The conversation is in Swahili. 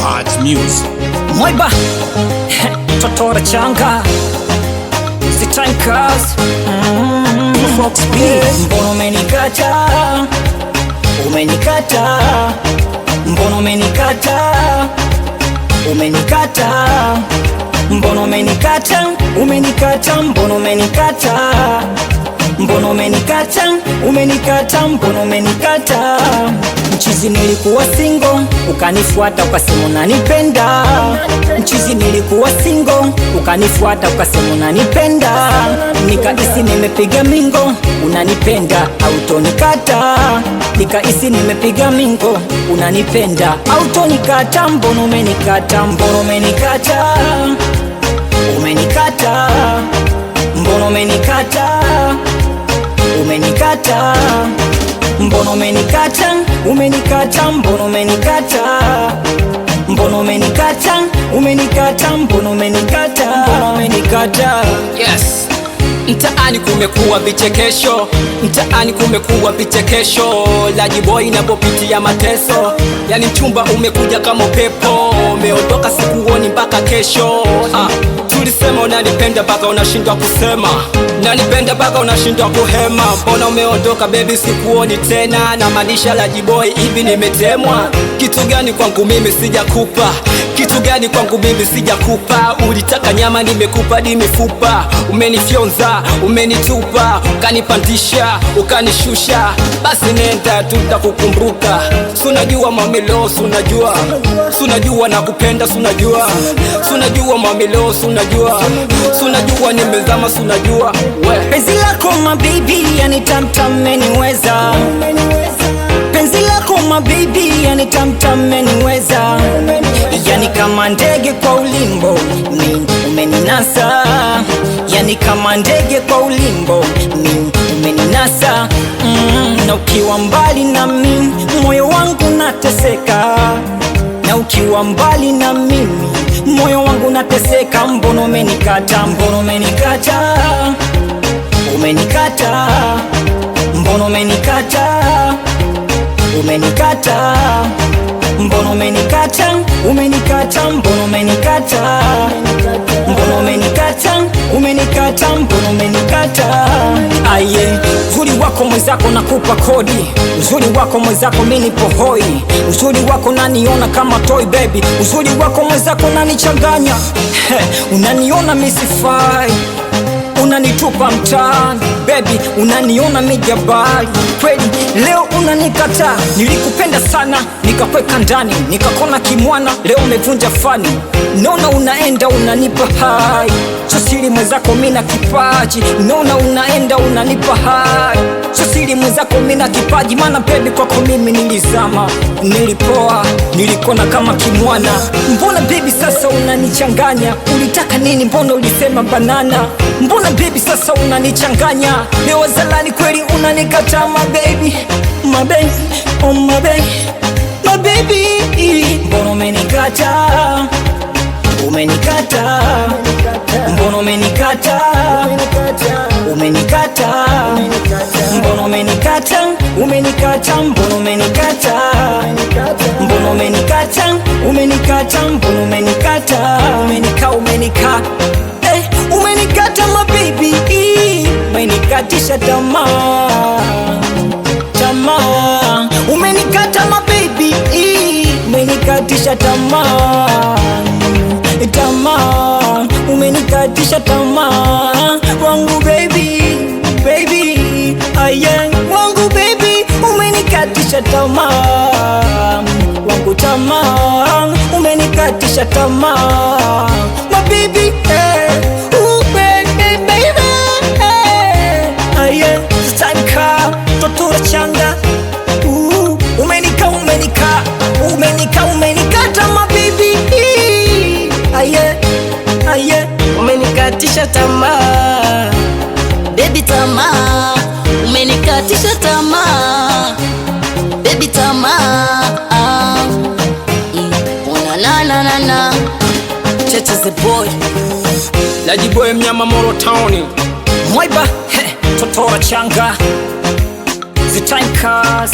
Heart Music. Mwaiba Totora changa Sitan cars Fox B. Mbono umenikata, umenikata. Mbono umenikata, umenikata. Mbono umenikata, umenikata. Mbono umenikata, mbono umenikata, umenikata. Mbono umenikata. Mchizi nilikuwa single, ukanifuata ukasema unanipenda. Mchizi nilikuwa single, ukanifuata ukasema unanipenda. Nikahisi nimepiga mingo, unanipenda autonikata. Nikahisi nimepiga mingo, unanipenda autonikata. Mbono umenikata, mbono umenikata, umenikata. Mbono umenikata, umenikata. Mbono umenikata, umenikata. Mbono umenikata, mbono umenikata, umenikata. Mbono umenikata, mbono umenikata. Yes. Mtaani kumekuwa vichekesho, mtaani kumekuwa vichekesho. Lajiboy inapopitia mateso, yani mchumba umekuja kama pepo, umeondoka sikuoni mpaka kesho. Tulisema unanipenda mpaka unashindwa kusema, unanipenda mpaka unashindwa kuhema. Mbona umeondoka baby, sikuoni tena. Na maanisha Lajiboy, hivi nimetemwa? Kitu gani kwangu mimi sijakupa? Kitu gani kwangu mimi sijakupa? Ulitaka nyama, nimekupa di mifupa. Umenifyonza, umenitupa, ukanipandisha, ukanishusha. Basi nenda, tutakukumbuka. Sunajua mamilo, sunajua, sunajua nakupenda, sunajua, sunajua mamilo, sunajua, sunajua nimezama, sunajua. Penzi lako my baby, yani tamtam meniweza. Penzi lako my baby, yani tamtam meniweza. Yani kama ndege kwa ulimbo, umeninasa. Yani kama ndege kwa ulimbo, umeninasa. Na ukiwa mbali na mimi, moyo wangu nateseka. Na ukiwa mbali na mimi, moyo wangu nateseka. Mbono umenikata, mbono umenikata, umenikata. Mbono umenikata, umenikata. Mbono umenikata, umenikata. Mbono umenikata, mbono umenikata, umenikata. Mbono umenikata. Aye, uzuri wako mwenzako nakupa kodi. Uzuri wako mwenzako mimi nipo hoi. Uzuri wako naniona kama toy baby. Uzuri wako mwenzako nanichanganya. Unaniona mimi sifai, unanitupa mtaani baby, unaniona mijabali. Kweli leo unanikata. Nilikupenda sana nikakweka ndani, nikakona kimwana. Leo umevunja fani, naona unaenda unanipa hai. Sosili mwenzako mina kipaji, naona unaenda unanipa hai. Sosili mwenzako mina kipaji, mana baby kwako mimi nilizama, nilipoa, nilikona kama kimwana. Mbona baby sasa unanichanganya? Ulitaka nini? Mbona ulisema banana? Mbona baby sasa unanichanganya? Leo zalani kweli unanikata my baby, my baby, oh my baby, my baby. Mbona umenikata, umenikata. Mbona umenikata, umenikata. Mbona umenikata, umenikata. Mbona umenikata, mbona umenikata, umenikata. Mbona umenikata, umenika. Umenikata my baby, umenikatisha tamaa, tamaa. Umenikata my baby, umenikatisha tamaa, tamaa. Umenikatisha tamaa wangu baby, baby. Aye, wangu baby, umenikatisha tamaa wangu, tamaa. Umenikatisha tamaa my baby, Totora changa. Umenikata my baby. Aye, aye. Umenikatisha tamaa baby, tamaa. Umenikatisha tamaa baby, tamaa. Na Chacha the boy, Lajiboy mnyama Moro Town. Mwaiba Totora changa. The time cars